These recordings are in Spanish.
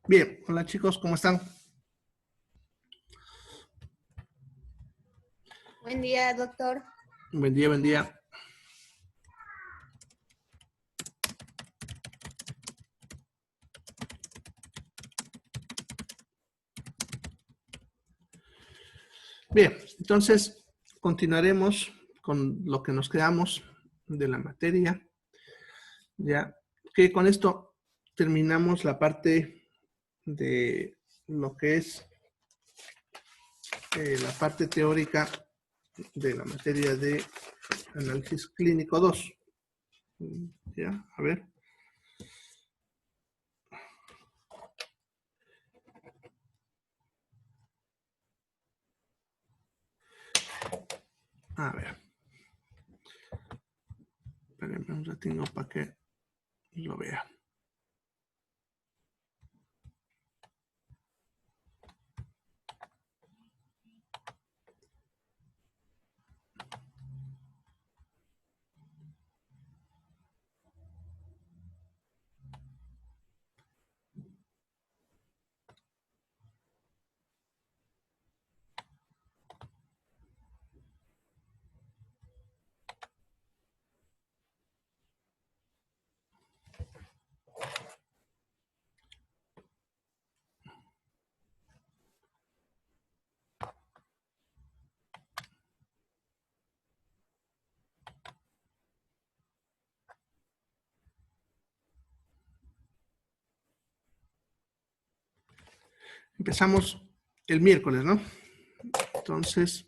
Bien, hola chicos, ¿cómo están? Buen día, doctor. Buen día, buen día. Bien, entonces continuaremos con lo que nos quedamos de la materia. Ya que con esto terminamos la parte de lo que es la parte teórica de la materia de análisis clínico 2. Ya, a ver. A ver. Espérenme un ratito para que lo vea. Empezamos el miércoles, ¿no? Entonces,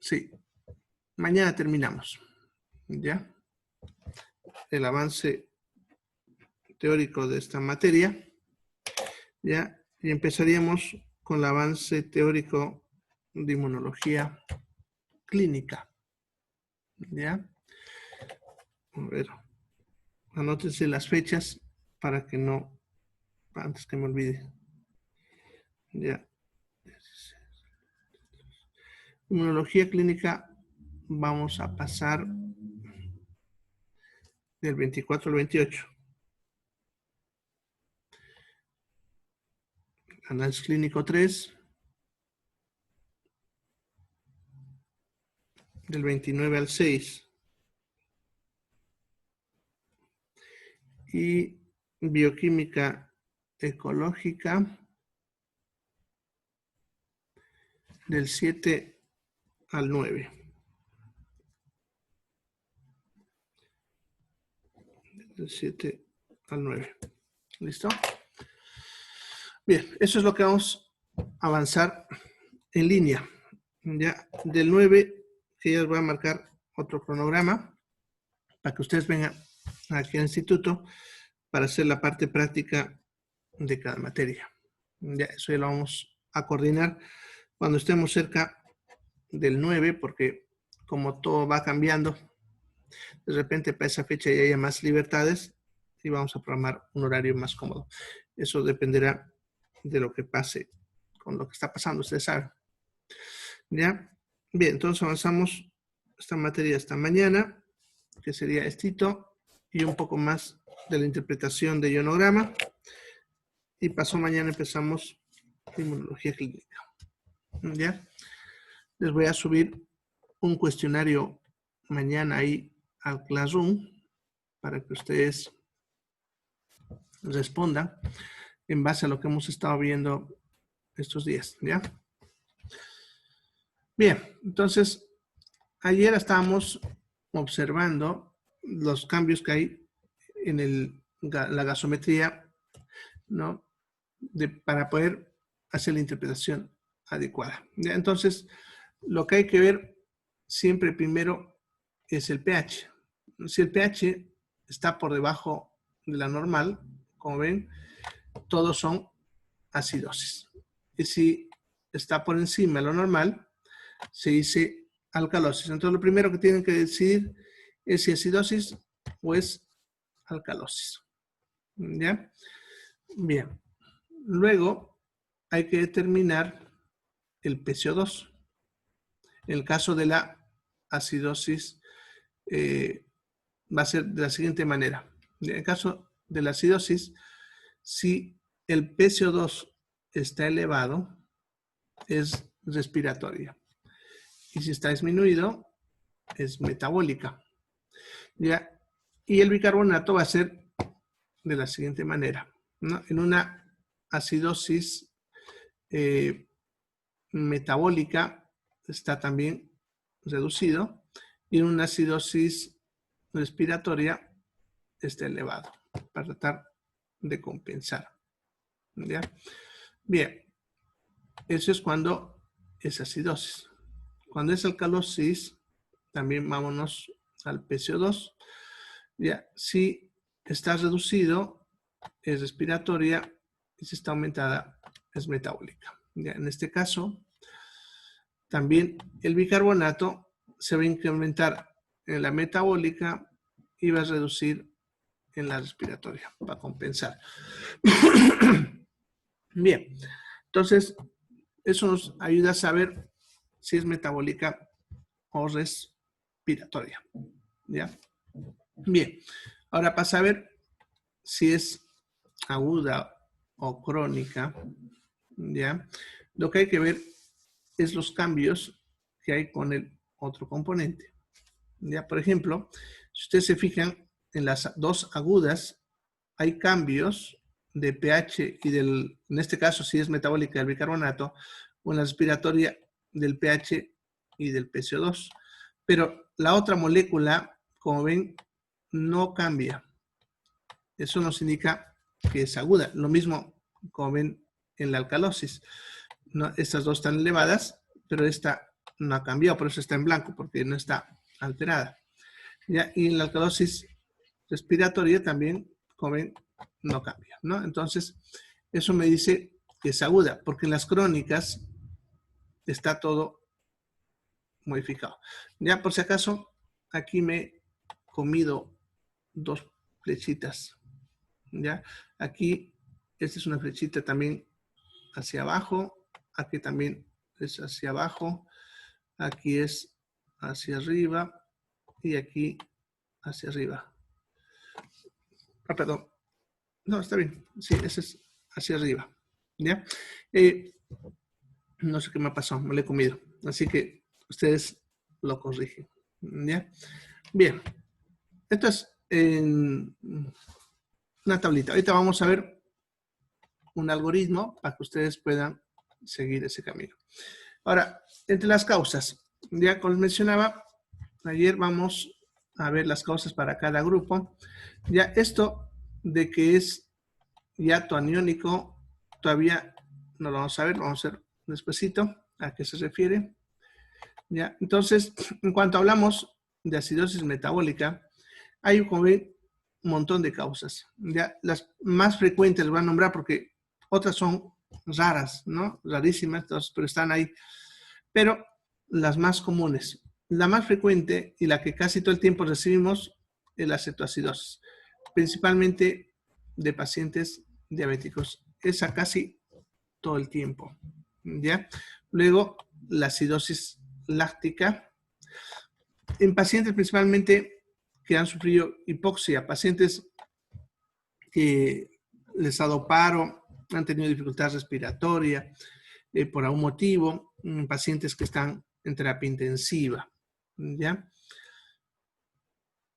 sí, mañana terminamos, ¿ya? El avance teórico de esta materia, ¿ya? Y empezaríamos con el avance teórico de inmunología clínica, ¿ya? A ver, anótense las fechas para que no, antes que me olvide, ¿ya? Inmunología clínica vamos a pasar del 24 al 28. Análisis clínico 3, del 29 al 6. Y bioquímica ecológica del 7 al 9. Del 7 al 9. ¿Listo? Bien, eso es lo que vamos a avanzar en línea. Ya del 9, que ya les voy a marcar otro cronograma para que ustedes vengan aquí al instituto para hacer la parte práctica de cada materia. Ya eso ya lo vamos a coordinar cuando estemos cerca del 9, porque como todo va cambiando, de repente para esa fecha ya haya más libertades y vamos a programar un horario más cómodo. Eso dependerá de lo que pase con lo que está pasando, ustedes saben. ¿Ya? Bien, entonces avanzamos esta materia hasta mañana, que sería estito, y un poco más de la interpretación de ionograma. Y pasó mañana empezamos inmunología clínica. ¿Ya? Les voy a subir un cuestionario mañana ahí al Classroom para que ustedes respondan en base a lo que hemos estado viendo estos días, ¿ya? Bien, entonces, ayer estábamos observando los cambios que hay en la gasometría, ¿no? Para poder hacer la interpretación adecuada. ¿Ya? Entonces, lo que hay que ver siempre primero es el pH. Si el pH está por debajo de la normal, como ven, todos son acidosis. Y si está por encima de lo normal, se dice alcalosis. Entonces, lo primero que tienen que decidir es si acidosis o es alcalosis. ¿Ya? Bien. Luego, hay que determinar el PCO2. En el caso de la acidosis, va a ser de la siguiente manera. En el caso de la acidosis, Si el PCO2 está elevado, es respiratoria. Y si está disminuido, es metabólica. ¿Ya? Y el bicarbonato va a ser de la siguiente manera, ¿no? En una acidosis metabólica está también reducido y en una acidosis respiratoria está elevado para tratar de compensar. ¿Ya? Bien, eso es cuando es acidosis. Cuando es alcalosis, también vámonos al PCO2. Ya, si está reducido, es respiratoria, y si está aumentada, es metabólica. Ya, en este caso, también el bicarbonato se va a incrementar en la metabólica y va a reducir en la respiratoria para compensar. Bien, entonces eso nos ayuda a saber si es metabólica o respiratoria. ¿Ya? Bien, ahora para saber si es aguda o crónica, ¿ya? Lo que hay que ver es los cambios que hay con el otro componente. ¿Ya? Por ejemplo, si ustedes se fijan, en las dos agudas hay cambios de pH y en este caso si es metabólica del bicarbonato, o en la respiratoria del pH y del PCO2. Pero la otra molécula, como ven, no cambia. Eso nos indica que es aguda. Lo mismo como ven en la alcalosis. No, estas dos están elevadas, pero esta no ha cambiado, por eso está en blanco, porque no está alterada. ¿Ya? Y en la alcalosis respiratoria también, como ven, no cambia, ¿no? Entonces, eso me dice que es aguda, porque en las crónicas está todo modificado. Ya por si acaso, aquí me he comido dos flechitas. ¿Ya? Aquí, esta es una flechita también hacia abajo, aquí también es hacia abajo, aquí es hacia arriba y aquí hacia arriba. Ah, perdón. No, está bien. Sí, ese es hacia arriba. ¿Ya? No sé qué me ha pasado, me lo he comido. Así que ustedes lo corrigen. ¿Ya? Bien. Esto es en una tablita. Ahorita vamos a ver un algoritmo para que ustedes puedan seguir ese camino. Ahora, entre las causas, ya como les mencionaba, ayer vamos a ver las causas para cada grupo. Ya esto de que es hiato aniónico, todavía no lo vamos a ver, lo vamos a ver despuesito a qué se refiere. Ya, entonces, en cuanto hablamos de acidosis metabólica, hay como ven un montón de causas. Ya, las más frecuentes les voy a nombrar porque otras son raras, ¿no? Rarísimas, entonces, pero están ahí. Pero las más comunes, la más frecuente y la que casi todo el tiempo recibimos es la cetoacidosis, principalmente de pacientes diabéticos. Esa casi todo el tiempo, ¿ya? Luego, la acidosis láctica en pacientes principalmente que han sufrido hipoxia, pacientes que les ha dado paro, han tenido dificultad respiratoria por algún motivo, pacientes que están en terapia intensiva, ¿ya?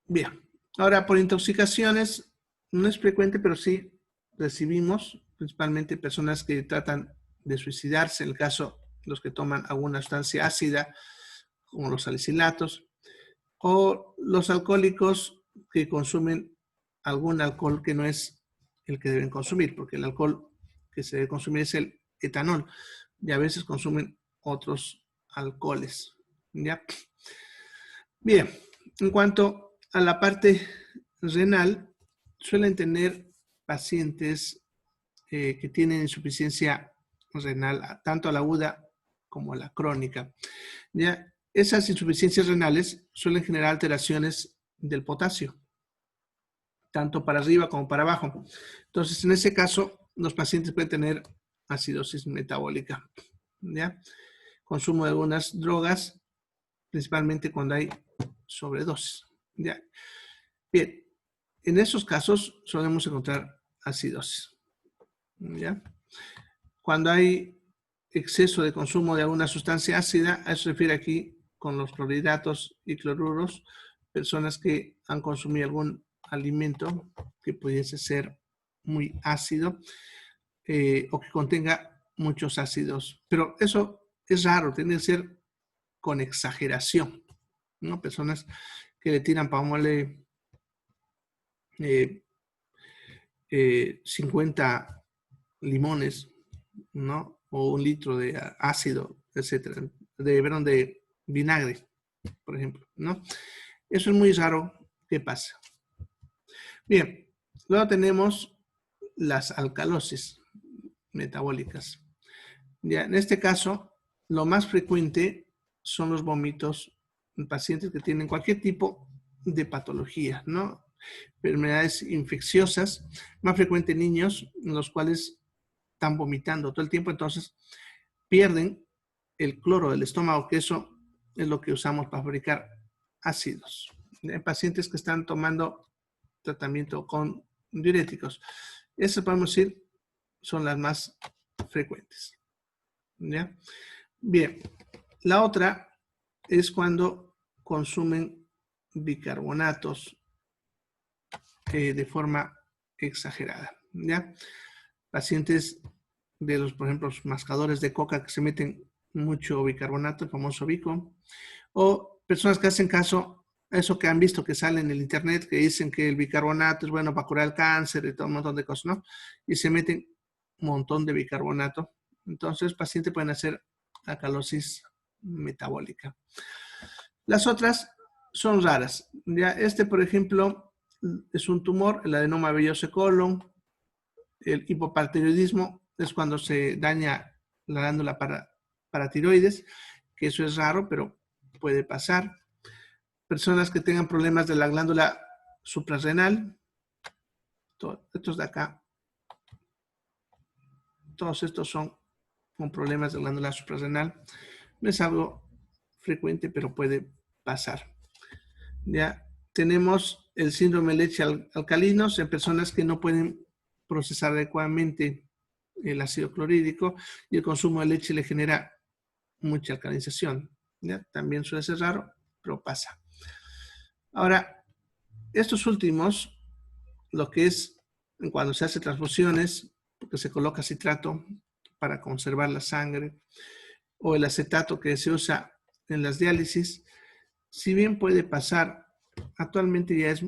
Bien, ahora por intoxicaciones, no es frecuente, pero sí recibimos principalmente personas que tratan de suicidarse, en el caso de los que toman alguna sustancia ácida, como los salicilatos, o los alcohólicos que consumen algún alcohol que no es el que deben consumir, porque el alcohol que se debe consumir es el etanol, y a veces consumen otros alcoholes, ¿ya? Bien, en cuanto a la parte renal, suelen tener pacientes que tienen insuficiencia renal, tanto a la aguda como a la crónica. ¿Ya? Esas insuficiencias renales suelen generar alteraciones del potasio, tanto para arriba como para abajo. Entonces, en ese caso, los pacientes pueden tener acidosis metabólica. ¿Ya? Consumo de algunas drogas, principalmente cuando hay sobredosis. ¿Ya? Bien, en esos casos solemos encontrar acidosis. ¿ya? Cuando hay exceso de consumo de alguna sustancia ácida, a eso se refiere aquí con los clorhidratos y cloruros, personas que han consumido algún alimento que pudiese ser muy ácido o que contenga muchos ácidos. Pero eso es raro, tiene que ser con exageración, ¿no? Personas que le tiran, pongámosle, 50 limones, ¿no? O 1 litro de ácido, etcétera, de vinagre, por ejemplo, ¿no? Eso es muy raro que pasa. Bien, luego tenemos las alcalosis metabólicas. Ya, en este caso, lo más frecuente son los vómitos en pacientes que tienen cualquier tipo de patología, ¿no? Enfermedades infecciosas, más frecuente en niños, en los cuales están vomitando todo el tiempo, entonces pierden el cloro del estómago, que eso es lo que usamos para fabricar ácidos. En pacientes que están tomando tratamiento con diuréticos. Esas, podemos decir, son las más frecuentes. ¿Ya? Bien, la otra es cuando consumen bicarbonatos de forma exagerada. ¿Ya? Pacientes de los, por ejemplo, los mascadores de coca que se meten mucho bicarbonato, el famoso bico, o personas que hacen caso a eso que han visto que sale en el internet, que dicen que el bicarbonato es bueno para curar el cáncer y todo un montón de cosas, ¿no? Y se meten un montón de bicarbonato. Entonces, pacientes pueden hacer alcalosis metabólica. Las otras son raras. Ya por ejemplo, es un tumor, el adenoma velloso colon. El hipopartiroidismo es cuando se daña la glándula paratiroides, que eso es raro, pero puede pasar. Personas que tengan problemas de la glándula suprarrenal, estos de acá, todos estos son con problemas de glándula suprarrenal. No es algo frecuente, pero puede pasar. Ya tenemos el síndrome de leche alcalinos en personas que no pueden procesar adecuadamente el ácido clorhídrico y el consumo de leche le genera mucha alcalinización. ¿Ya? También suele ser raro, pero pasa. Ahora, estos últimos, lo que es cuando se hace transfusiones, porque se coloca citrato para conservar la sangre, o el acetato que se usa en las diálisis, si bien puede pasar, actualmente ya es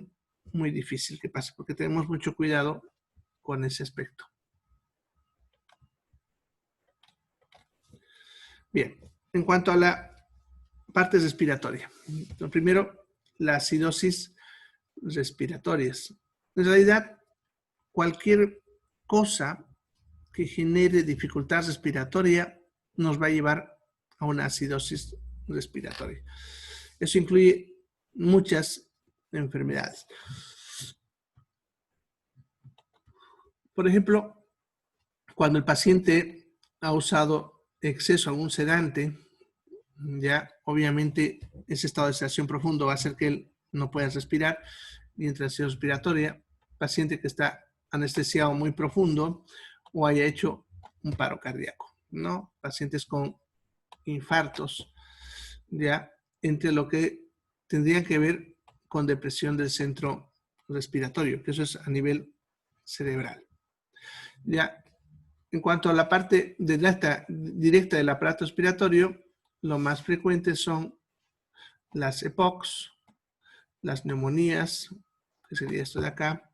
muy difícil que pase, porque tenemos mucho cuidado con ese aspecto. Bien, en cuanto a la parte respiratoria. Lo primero, la acidosis respiratorias. En realidad, cualquier cosa que genere dificultad respiratoria nos va a llevar a una acidosis respiratoria. Eso incluye muchas enfermedades. Por ejemplo, cuando el paciente ha usado exceso de algún sedante, ya obviamente ese estado de sedación profundo va a hacer que él no pueda respirar, mientras la respiratoria, paciente que está anestesiado muy profundo o haya hecho un paro cardíaco, ¿no? Pacientes con infartos, ya, entre lo que tendrían que ver con depresión del centro respiratorio, que eso es a nivel cerebral. Ya, en cuanto a la parte directa del aparato respiratorio, lo más frecuente son las EPOCs, las neumonías, que sería esto de acá,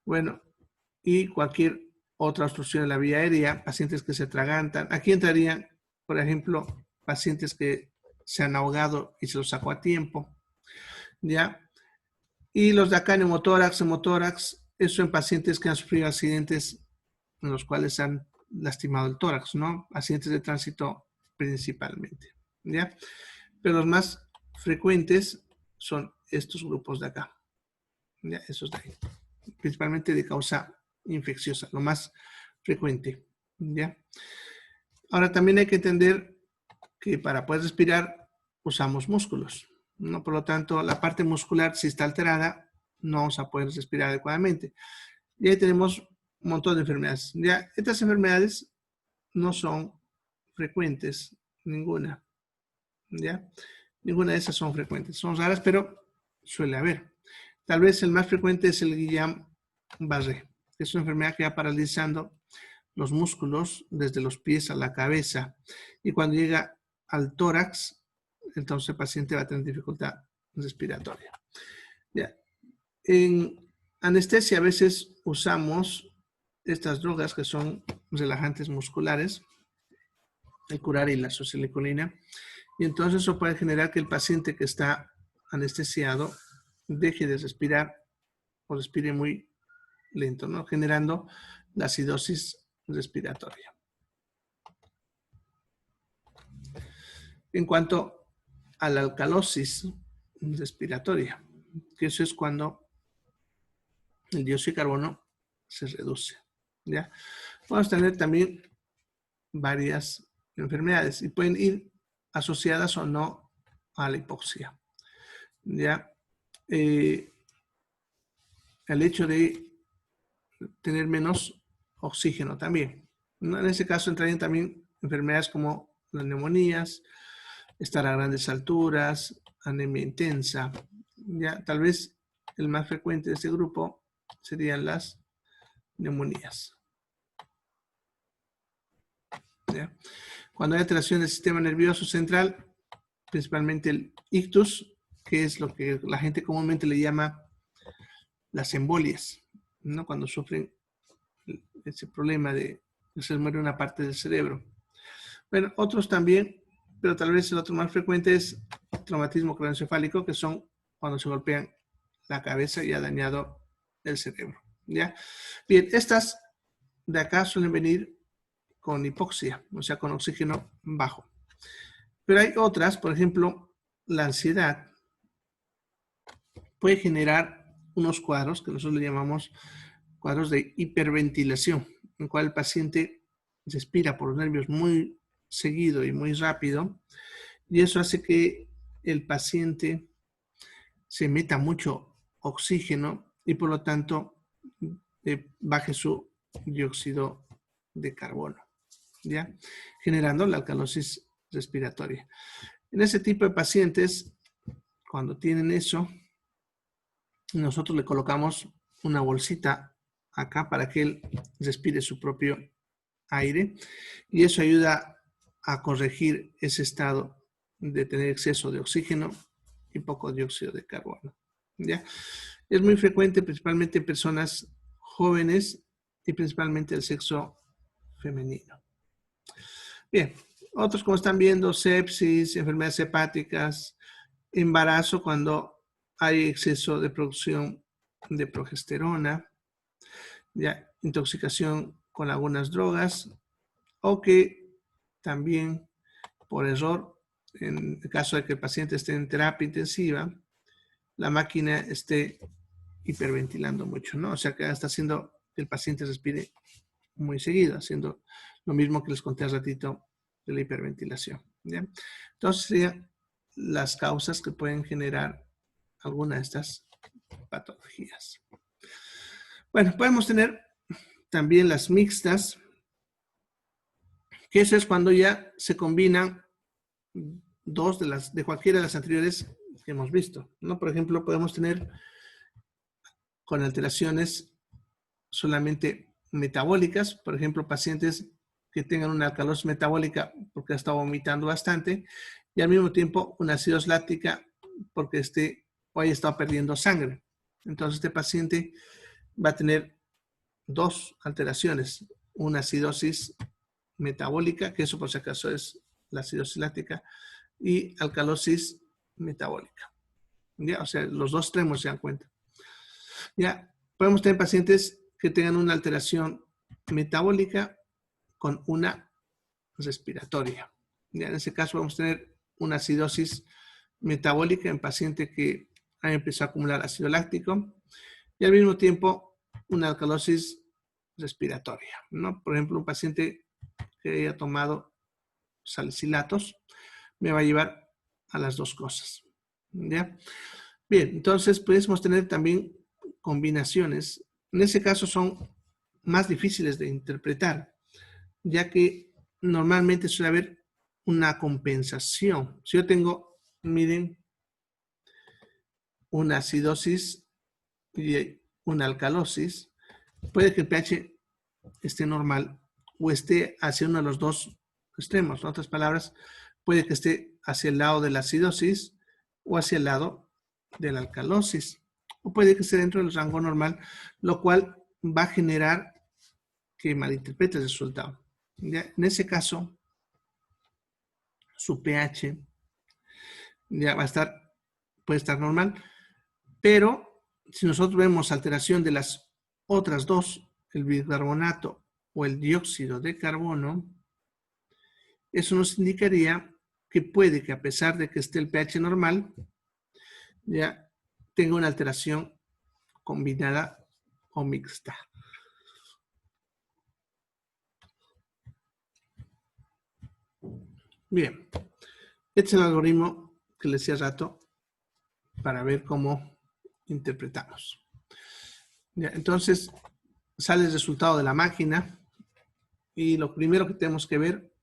bueno, y cualquier otra obstrucción de la vía aérea, pacientes que se atragantan. Aquí entrarían, por ejemplo, pacientes que se han ahogado y se los sacó a tiempo, ¿ya? Y los de acá, neumotórax, hemotórax, eso en pacientes que han sufrido accidentes en los cuales se han lastimado el tórax, ¿no? Accidentes de tránsito principalmente, ¿ya? Pero los más frecuentes son estos grupos de acá, ¿ya? Esos de ahí, principalmente de causa infecciosa, lo más frecuente, ¿ya? Ahora también hay que entender que para poder respirar usamos músculos, ¿no? Por lo tanto, la parte muscular, si está alterada, no vamos a poder respirar adecuadamente. Y ahí tenemos un montón de enfermedades. Ya, estas enfermedades no son frecuentes, ninguna. ¿Ya? Ninguna de esas son frecuentes. Son raras, pero suele haber. Tal vez el más frecuente es el Guillain-Barré, que es una enfermedad que va paralizando los músculos desde los pies a la cabeza. Y cuando llega al tórax, entonces el paciente va a tener dificultad respiratoria. ¿Ya? En anestesia a veces usamos estas drogas que son relajantes musculares, el Curare y la acetylcolina, y entonces eso puede generar que el paciente que está anestesiado deje de respirar o respire muy lento, ¿no? Generando la acidosis respiratoria. En cuanto a la alcalosis respiratoria, que eso es cuando el dióxido de carbono se reduce, ¿ya? Vamos a tener también varias enfermedades y pueden ir asociadas o no a la hipoxia, ¿ya? El hecho de tener menos oxígeno también. En ese caso entrarían también enfermedades como las neumonías, estar a grandes alturas, anemia intensa. Ya, tal vez el más frecuente de este grupo serían las neumonías. ¿Ya? Cuando hay alteración del sistema nervioso central, principalmente el ictus, que es lo que la gente comúnmente le llama las embolias, ¿no? Cuando sufren ese problema de que se muere una parte del cerebro. Bueno, otros también, pero tal vez el otro más frecuente es traumatismo craneoencefálico, que son cuando se golpean la cabeza y ha dañado el cerebro. ¿Ya? Bien, estas de acá suelen venir con hipoxia, o sea, con oxígeno bajo. Pero hay otras, por ejemplo, la ansiedad puede generar unos cuadros que nosotros le llamamos cuadros de hiperventilación, en el cual el paciente respira por los nervios muy seguido y muy rápido, y eso hace que el paciente se meta mucho oxígeno y por lo tanto baje su dióxido de carbono, ¿ya? Generando la alcalosis respiratoria. En ese tipo de pacientes, cuando tienen eso, nosotros le colocamos una bolsita acá para que él respire su propio aire y eso ayuda a corregir ese estado de tener exceso de oxígeno y poco dióxido de carbono. ¿Ya? Es muy frecuente principalmente en personas jóvenes y principalmente el sexo femenino. Bien, otros como están viendo, sepsis, enfermedades hepáticas, embarazo cuando hay exceso de producción de progesterona, ya, intoxicación con algunas drogas, o que también por error, en el caso de que el paciente esté en terapia intensiva, la máquina esté hiperventilando mucho, ¿no? O sea que está haciendo que el paciente respire muy seguido, haciendo lo mismo que les conté hace ratito de la hiperventilación, ¿ya? Entonces serían las causas que pueden generar alguna de estas patologías. Bueno, podemos tener también las mixtas, que eso es cuando ya se combinan dos de cualquiera de las anteriores que hemos visto, ¿no? Por ejemplo, podemos tener con alteraciones solamente metabólicas, por ejemplo, pacientes que tengan una alcalosis metabólica porque ha estado vomitando bastante y al mismo tiempo una acidosis láctica porque haya estado perdiendo sangre. Entonces este paciente va a tener dos alteraciones, una acidosis metabólica, que eso por si acaso es la acidosis láctica, y alcalosis metabólica. ¿Ya? O sea, los dos extremos se dan cuenta. Ya, podemos tener pacientes que tengan una alteración metabólica con una respiratoria. Ya, en ese caso vamos a tener una acidosis metabólica en paciente que ha empezado a acumular ácido láctico y al mismo tiempo una alcalosis respiratoria, ¿no? Por ejemplo, un paciente que haya tomado salicilatos me va a llevar a las dos cosas. ¿Ya? Bien, entonces podemos tener también combinaciones. En ese caso son más difíciles de interpretar, ya que normalmente suele haber una compensación. Si yo tengo, miren, una acidosis y una alcalosis, puede que el pH esté normal o esté hacia uno de los dos extremos. En otras palabras, puede que esté hacia el lado de la acidosis o hacia el lado de la alcalosis. O puede que esté dentro del rango normal, lo cual va a generar que malinterprete el resultado. ¿Ya? En ese caso, su pH ya va a estar, puede estar normal, pero si nosotros vemos alteración de las otras dos, el bicarbonato o el dióxido de carbono, eso nos indicaría que puede que a pesar de que esté el pH normal, ya tenga una alteración combinada o mixta. Bien, este es el algoritmo que les decía rato para ver cómo interpretamos. Ya, entonces, sale el resultado de la máquina y lo primero que tenemos que ver,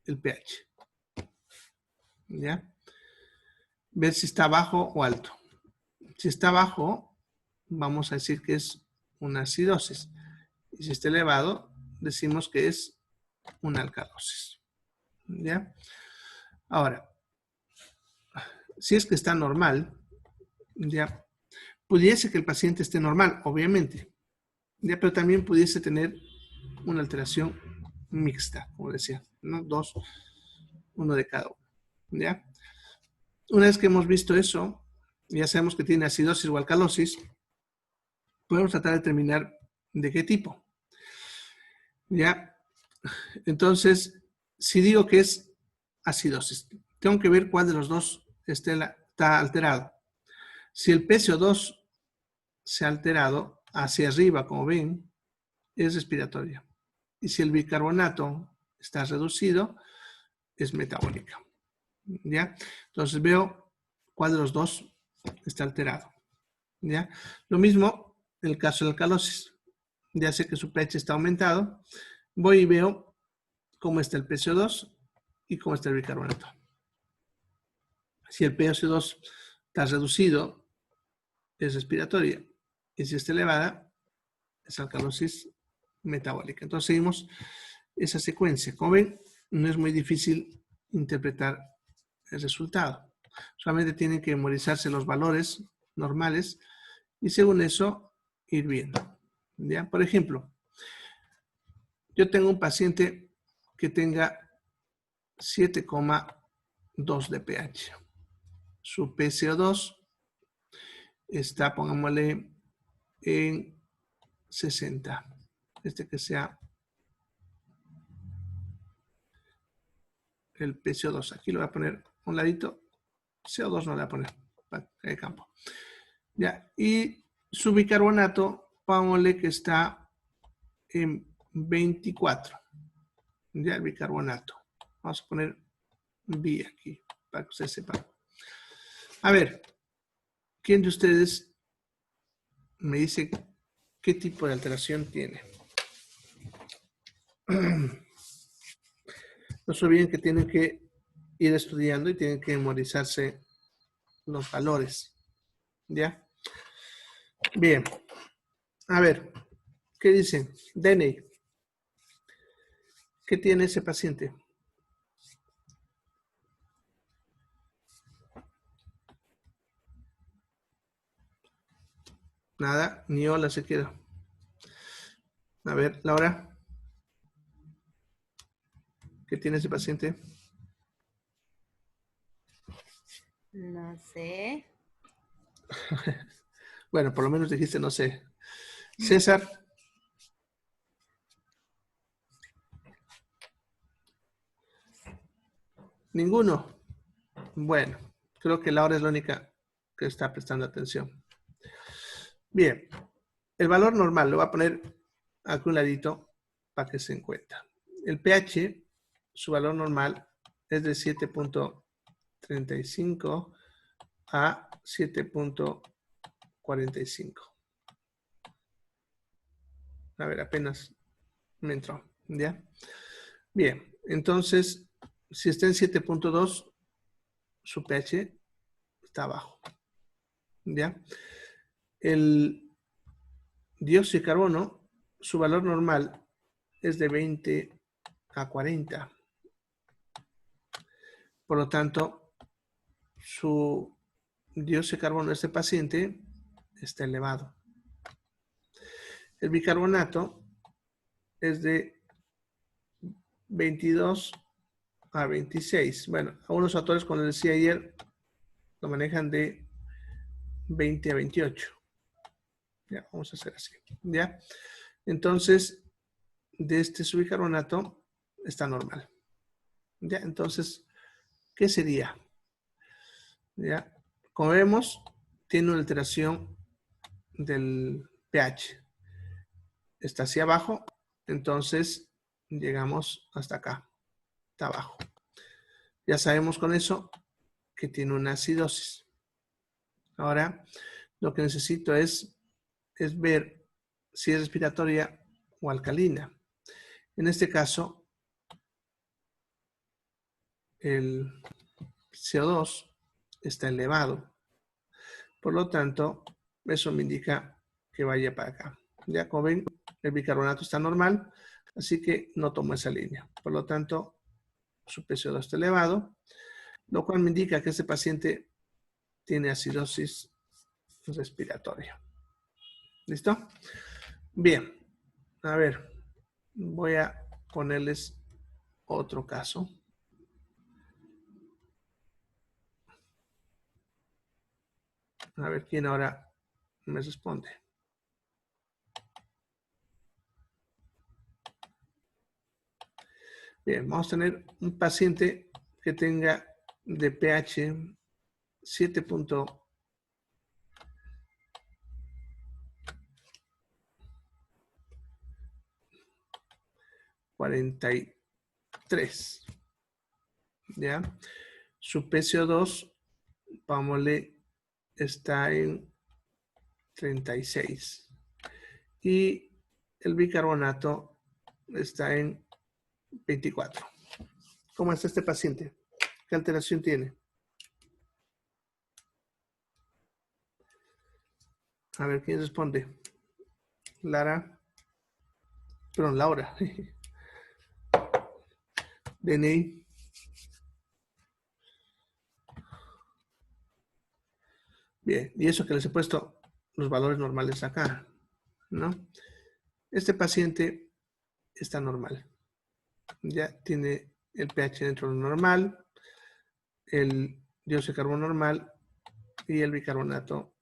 el pH. ¿Ya? Ver si está bajo o alto. Si está bajo, vamos a decir que es una acidosis. Y si está elevado, decimos que es una alcalosis. ¿Ya? Ahora, si es que está normal, ya, pudiese que el paciente esté normal, obviamente, ya, pero también pudiese tener una alteración mixta, como decía, ¿no? Dos, uno de cada uno, ¿ya? Una vez que hemos visto eso, ya sabemos que tiene acidosis o alcalosis, podemos tratar de determinar de qué tipo, ¿ya? Entonces, si digo que es acidosis, tengo que ver cuál de los dos está alterado. Si el PCO2 se ha alterado hacia arriba, como ven, es respiratoria. Y si el bicarbonato está reducido, es metabólica. ¿Ya? Entonces veo cuál de los dos está alterado. ¿Ya? Lo mismo en el caso de la alcalosis. Ya sé que su pH está aumentado. Voy y veo cómo está el PCO2 y cómo está el bicarbonato. Si el PCO2 está reducido, es respiratoria. Y si está elevada, es alcalosis metabólica. Entonces seguimos esa secuencia. Como ven, no es muy difícil interpretar el resultado. Solamente tienen que memorizarse los valores normales y según eso ir viendo. ¿Ya? Por ejemplo, yo tengo un paciente que tenga 7,2 de pH. Su PCO2 está, pongámosle, en 60. Que sea el PCO2. Aquí lo voy a poner a un ladito. CO2 no le voy a poner para el campo. Ya, y su bicarbonato, pongámosle que está en 24. Ya, el bicarbonato. Vamos a poner B aquí, para que ustedes sepan. A ver, ¿quién de ustedes me dice qué tipo de alteración tiene? No se olviden que tienen que ir estudiando y tienen que memorizarse los valores. ¿Ya? Bien. A ver, ¿qué dicen? Deney. ¿Qué tiene ese paciente? Nada, ni hola siquiera. A ver, Laura. ¿Qué tiene ese paciente? No sé. Bueno, por lo menos dijiste no sé. César. Ninguno. Bueno, creo que Laura es la única que está prestando atención. Bien, el valor normal lo voy a poner aquí un ladito para que se encuentre. El pH, su valor normal es de 7.35 a 7.45. A ver, apenas me entró. ¿Ya? Bien, entonces, si está en 7.2, su pH está abajo. ¿Ya? El dióxido de carbono, su valor normal es de 20 a 40. Por lo tanto, su dióxido de carbono de este paciente está elevado. El bicarbonato es de 22 a 26. Bueno, algunos autores, como les decía ayer, lo manejan de 20 a 28. Ya, vamos a hacer así. ¿Ya? Entonces, de este su bicarbonato está normal. ¿Ya? Entonces, ¿qué sería? ¿Ya? Como vemos, tiene una alteración del pH. Está hacia abajo, entonces llegamos hasta acá, está abajo. Ya sabemos con eso que tiene una acidosis. Ahora, lo que necesito es ver si es respiratoria o alcalina. En este caso, el CO2 está elevado. Por lo tanto, eso me indica que vaya para acá. Ya como ven, el bicarbonato está normal, así que no tomo esa línea. Por lo tanto, su PCO2 está elevado, lo cual me indica que este paciente tiene acidosis respiratoria. ¿Listo? Bien. A ver, voy a ponerles otro caso. A ver quién ahora me responde. Bien, vamos a tener un paciente que tenga de pH 7.43. ¿Ya? Su PCO2, vámonos, está en 36. Y el bicarbonato está en 24. ¿Cómo está este paciente? ¿Qué alteración tiene? A ver, ¿quién responde? Lara. Perdón, Laura. DNI. Bien, y eso que les he puesto los valores normales acá, ¿no? Este paciente está normal. Ya tiene el pH dentro de lo normal, el dióxido de carbono normal y el bicarbonato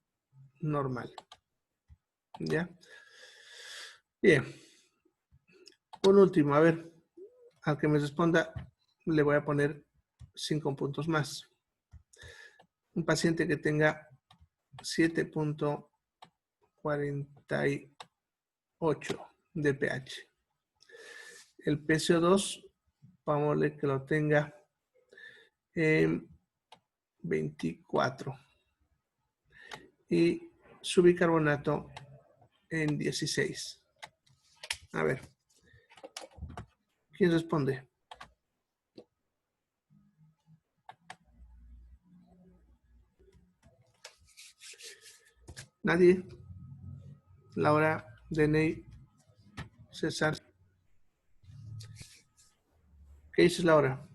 normal. ¿Ya? Bien. Por último, a ver, al que me responda, le voy a poner 5 puntos más. Un paciente que tenga 7.48 de pH. El PCO2, vamos a ver que lo tenga en 24. Y su bicarbonato en 16. A ver, ¿quién responde? ¿Nadie? Laura, DNI, César. ¿Qué dices, Laura?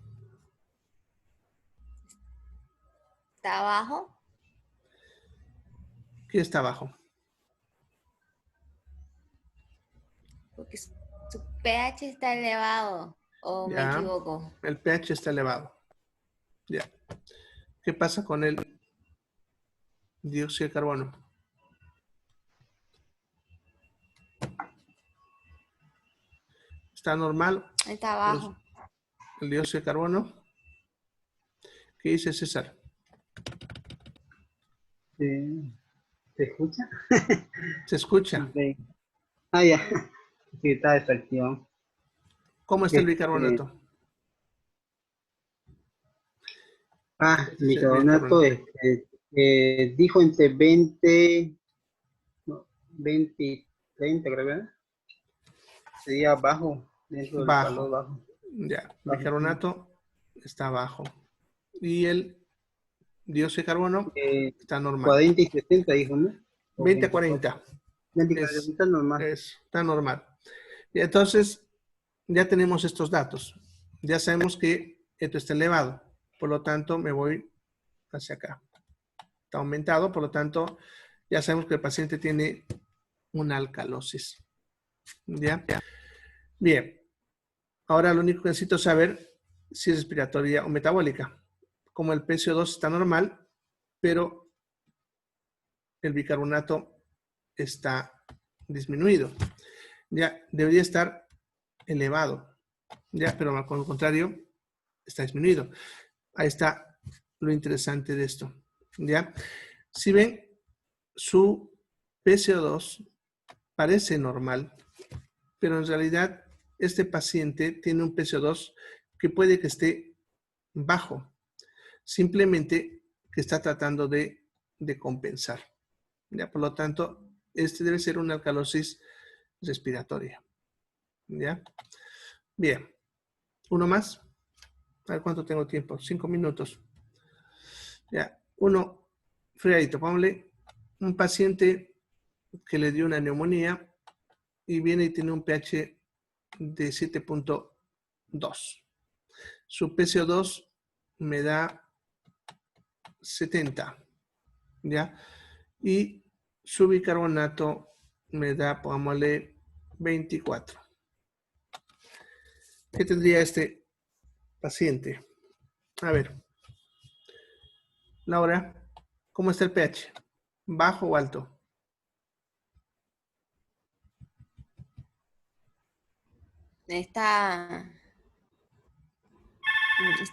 ¿Está abajo? ¿Quién está abajo? Porque su pH está elevado. ¿O me Ya, equivoco? el pH está elevado. Ya. ¿Qué pasa con el dióxido de carbono? ¿Está normal? Está abajo. El dióxido de carbono. ¿Qué dice César? ¿Se escucha? ¿Se escucha? Ok. Ah, ya. Sí, está desactivado. ¿Cómo está el bicarbonato? Este es el Bicarbonato bicarbonato. dijo entre 20, no, 20 y 30, creo, ¿verdad? Sería bajo, dentro del valor bajo. Ya, bicarbonato está bajo. Y el dióxido de carbono está normal. 40 y 60 dijo, ¿no? 20 a 40. 20 a 40 normal. Está normal. Y entonces, ya tenemos estos datos. Ya sabemos que esto está elevado. Por lo tanto, me voy hacia acá. Está aumentado, por lo tanto, ya sabemos que el paciente tiene una alcalosis. ¿Ya? Bien. Ahora lo único que necesito saber si es respiratoria o metabólica. Como el PCO2 está normal, pero el bicarbonato está disminuido. Ya debería estar elevado. Ya, pero con lo contrario, está disminuido. Ahí está lo interesante de esto. ¿Ya? Si ven, su PCO2 parece normal, pero en realidad este paciente tiene un PCO2 que puede que esté bajo. Simplemente que está tratando de compensar. ¿Ya? Por lo tanto, este debe ser una alcalosis respiratoria. ¿Ya? Bien. ¿Uno más? A ver cuánto tengo tiempo. 5 minutos. Ya. Uno, friadito. Ponle un paciente que le dio una neumonía y viene y tiene un pH de 7.2. Su PCO2 me da 70. ¿Ya? Y su bicarbonato me da, pongámosle, 24. ¿Qué tendría este paciente? A ver. Laura, ¿cómo está el pH? ¿Bajo o alto? Está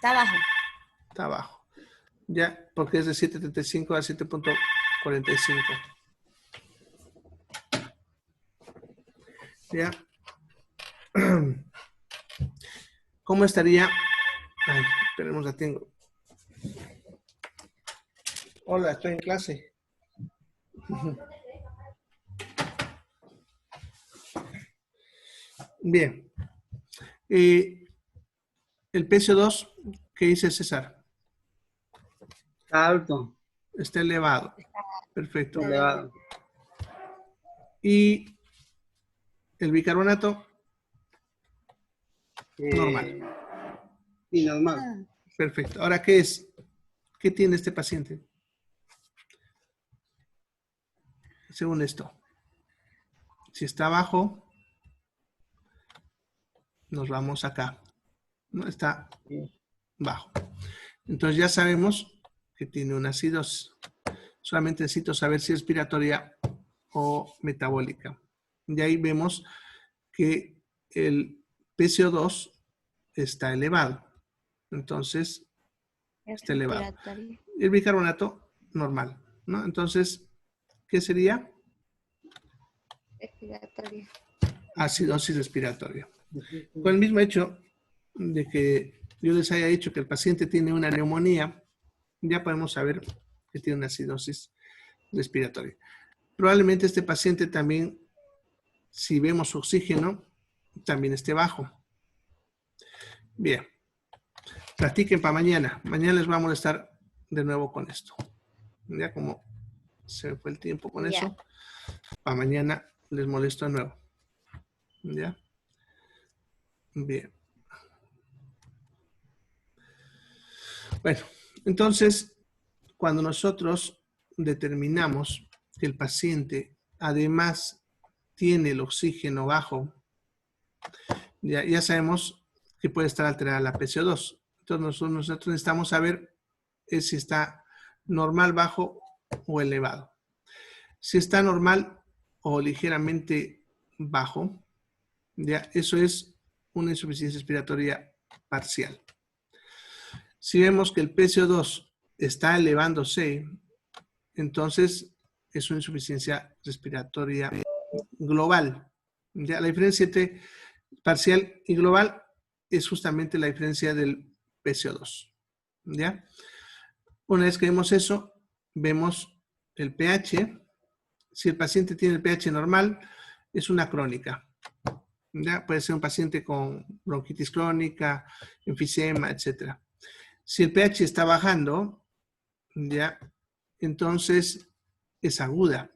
bajo. Está bajo. Ya, porque es de 7.35 a 7.45. Ya. ¿Cómo estaría? Ay, esperemos, la tengo. Hola, estoy en clase. Bien. El PCO2, ¿qué dice César? Alto. Está elevado. Perfecto. Elevado. Y el bicarbonato, normal. Sí, normal. Perfecto. Ahora, ¿qué es? ¿Qué tiene este paciente? Según esto. Si está bajo, nos vamos acá. No está bajo. Entonces ya sabemos que tiene una acidosis. Solamente necesito saber si es respiratoria o metabólica. Y ahí vemos que el PCO2 está elevado. Entonces, está elevado. El bicarbonato, normal, ¿no? Entonces, ¿qué sería? Respiratoria. Acidosis respiratoria. Con el mismo hecho de que yo les haya dicho que el paciente tiene una neumonía, ya podemos saber que tiene una acidosis respiratoria. Probablemente este paciente también, si vemos su oxígeno, también esté bajo. Bien. Practiquen para mañana. Mañana les voy a molestar de nuevo con esto. Ya como se me fue el tiempo con eso, para mañana les molesto de nuevo. ¿Ya? Bien. Bueno, entonces, cuando nosotros determinamos que el paciente además tiene el oxígeno bajo, ya sabemos que puede estar alterada la PCO2. Entonces, nosotros necesitamos saber si está normal, bajo o elevado. Si está normal o ligeramente bajo, ya eso es una insuficiencia respiratoria parcial. Si vemos que el PCO2 está elevándose, entonces es una insuficiencia respiratoria global. Ya la diferencia entre parcial y global es justamente la diferencia del PCO2. ¿Ya? Una vez que vemos eso, vemos el pH. Si el paciente tiene el pH normal, es una crónica. ¿ya? Puede ser un paciente con bronquitis crónica, enfisema, etc. Si el pH está bajando, ¿ya? Entonces es aguda.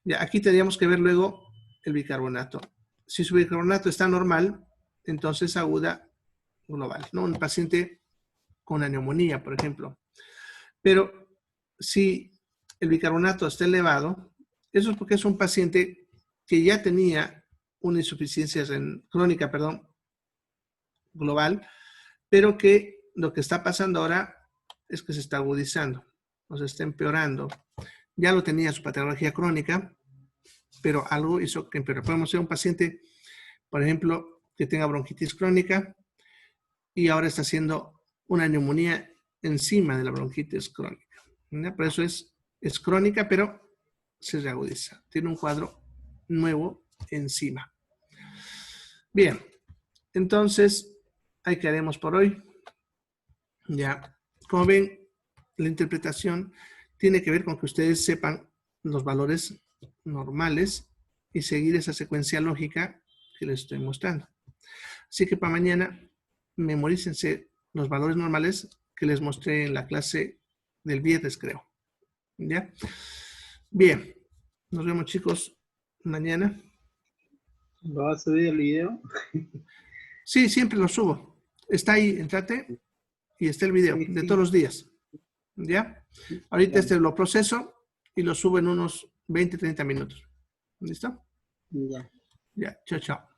Ya, aquí tendríamos que ver luego el bicarbonato. Si su bicarbonato está normal, entonces aguda global, ¿no? Un paciente con una neumonía, por ejemplo. Pero si el bicarbonato está elevado, eso es porque es un paciente que ya tenía una insuficiencia crónica, global, pero que lo que está pasando ahora es que se está agudizando, o se está empeorando. Ya lo tenía su patología crónica, pero algo hizo que empeoró. Podemos ser un paciente, por ejemplo, que tenga bronquitis crónica y ahora está haciendo una neumonía encima de la bronquitis crónica, ¿no? Por eso es crónica, pero se reagudiza. Tiene un cuadro nuevo encima. Bien, entonces, ahí quedaremos por hoy. Ya, como ven, la interpretación tiene que ver con que ustedes sepan los valores normales y seguir esa secuencia lógica que les estoy mostrando. Así que para mañana, memorícense los valores normales que les mostré en la clase del viernes, creo. ¿Ya? Bien, nos vemos, chicos, mañana. ¿Va a subir el video? Sí, siempre lo subo. Está ahí, entrate y está el video de todos los días. ¿Ya? Ahorita lo proceso y lo subo en unos 20, 30 minutos. ¿Listo? Ya. Ya, chao, chao.